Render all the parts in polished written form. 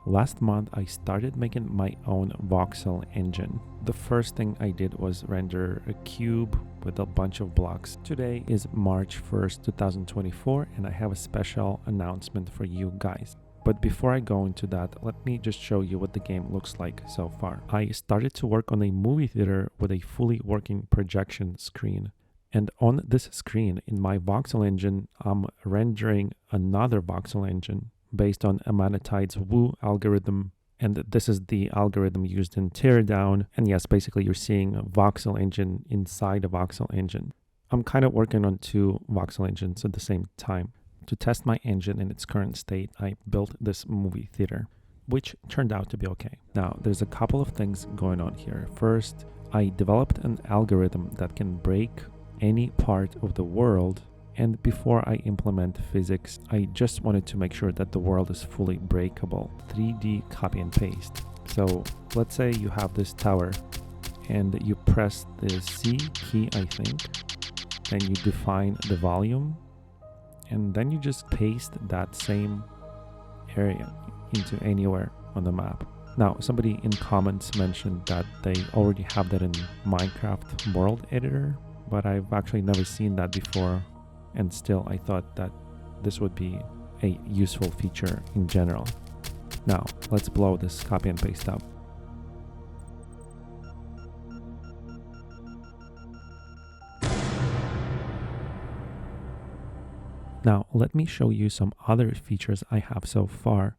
Last month, I started making my own voxel engine. The first thing I did was render a cube with a bunch of blocks. Today is March 1st, 2024, and I have a special announcement for you guys. But before I go into that, let me just show you what the game looks like so far. I started to work on a movie theater with a fully working projection screen. And on this screen, in my voxel engine, I'm rendering another voxel engine based on Amanatide's Woo algorithm. And this is the algorithm used in Teardown. And yes, basically you're seeing a voxel engine inside a voxel engine. I'm kind of working on two voxel engines at the same time. To test my engine in its current state, I built this movie theater, which turned out to be okay. Now, there's a couple of things going on here. First, I developed an algorithm that can break any part of the world. And before I implement physics, I just wanted to make sure that the world is fully breakable. 3D copy and paste. So let's say you have this tower and you press the C key, I think, and you define the volume. And then you just paste that same area into anywhere on the map. Now, somebody in comments mentioned that they already have that in Minecraft World Editor, but I've actually never seen that before. And still, I thought that this would be a useful feature in general. Now, let's blow this copy and paste up. Now, let me show you some other features I have so far.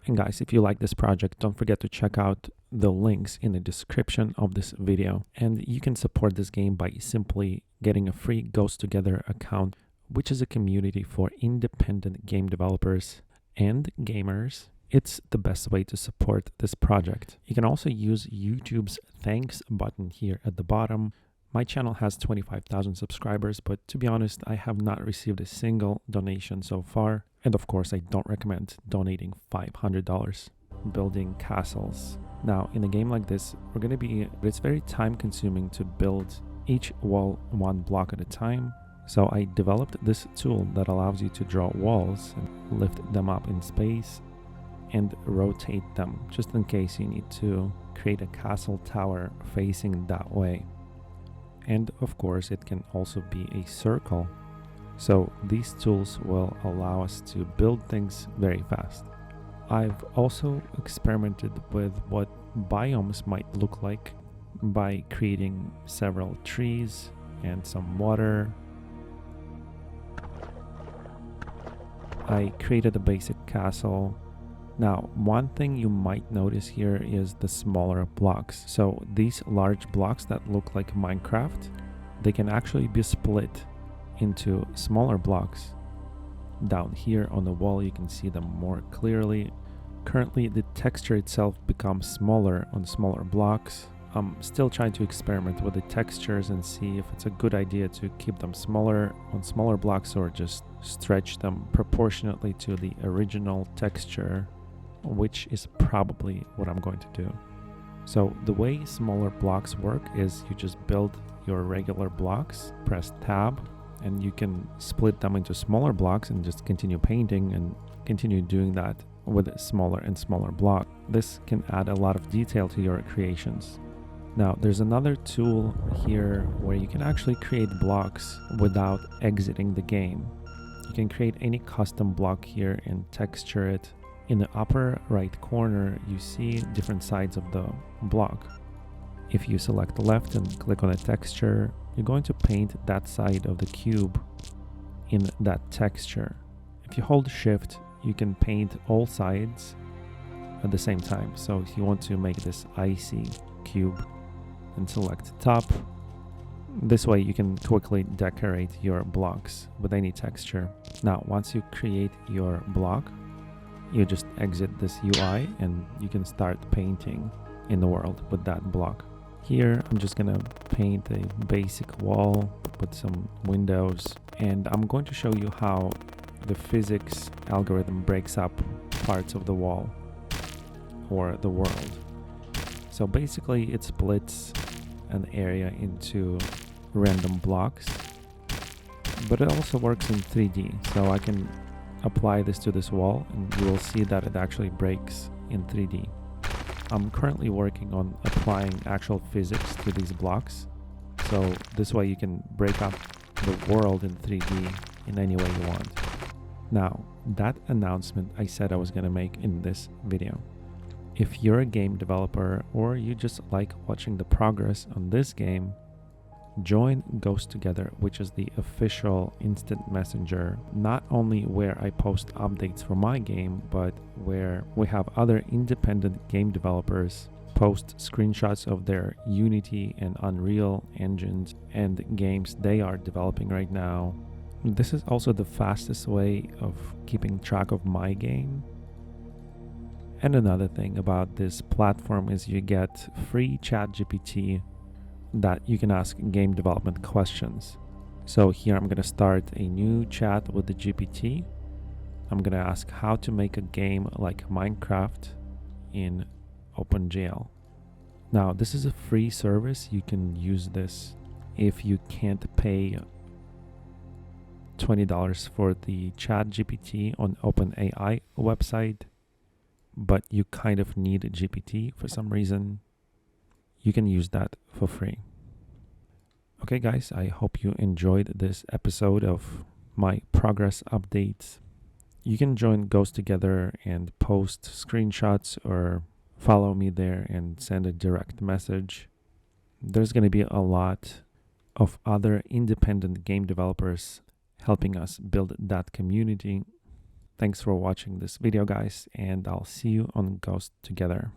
And guys, if you like this project, don't forget to check out the links in the description of this video. And you can support this game by simply getting a free ghosttogether account, which is a community for independent game developers and gamers. It's the best way to support this project. You can also use YouTube's thanks button here at the bottom. My channel has 25,000 subscribers, but to be honest, I have not received a single donation so far. And of course, I don't recommend donating $500. Building castles. Now, in a game like this, it's very time consuming to build each wall one block at a time. So I developed this tool that allows you to draw walls and lift them up in space and rotate them, just in case you need to create a castle tower facing that way. And of course, it can also be a circle. So these tools will allow us to build things very fast. I've also experimented with what biomes might look like by creating several trees and some water. I created a basic castle. Now, one thing you might notice here is the smaller blocks. So these large blocks that look like Minecraft, they can actually be split into smaller blocks. Down here on the wall, you can see them more clearly. Currently, the texture itself becomes smaller on smaller blocks. I'm still trying to experiment with the textures and see if it's a good idea to keep them smaller on smaller blocks or just stretch them proportionately to the original texture, which is probably what I'm going to do. So the way smaller blocks work is you just build your regular blocks, press tab, and you can split them into smaller blocks and just continue painting and continue doing that with a smaller and smaller block. This can add a lot of detail to your creations. Now, there's another tool here where you can actually create blocks without exiting the game. You can create any custom block here and texture it. In the upper right corner, you see different sides of the block. If you select left and click on a texture, you're going to paint that side of the cube in that texture. If you hold Shift, you can paint all sides at the same time. So if you want to make this icy cube, and select top. This way you can quickly decorate your blocks with any texture. Now, once you create your block, you just exit this UI and you can start painting in the world with that block. Here, I'm just gonna paint a basic wall with some windows, and I'm going to show you how the physics algorithm breaks up parts of the wall or the world. So basically it splits an area into random blocks, but it also works in 3D. So I can apply this to this wall and you will see that it actually breaks in 3D. I'm currently working on applying actual physics to these blocks, so this way you can break up the world in 3D in any way you want. Now, that announcement I said I was going to make in this video. If you're a game developer or you just like watching the progress on this game, join ghosttogether, which is the official instant messenger, not only where I post updates for my game, but where we have other independent game developers post screenshots of their Unity and Unreal engines and games they are developing right now. This is also the fastest way of keeping track of my game. And another thing about this platform is you get free ChatGPT that you can ask game development questions. So here I'm going to start a new chat with the GPT. I'm going to ask how to make a game like Minecraft in OpenGL. Now, this is a free service. You can use this if you can't pay $20 for the ChatGPT on OpenAI website, but you kind of need a GPT for some reason. You can use that for free. Okay, guys, I hope you enjoyed this episode of my progress updates. You can join ghosttogether and post screenshots or follow me there and send a direct message. There's going to be a lot of other independent game developers helping us build that community. Thanks for watching this video, guys, and I'll see you on ghosttogether.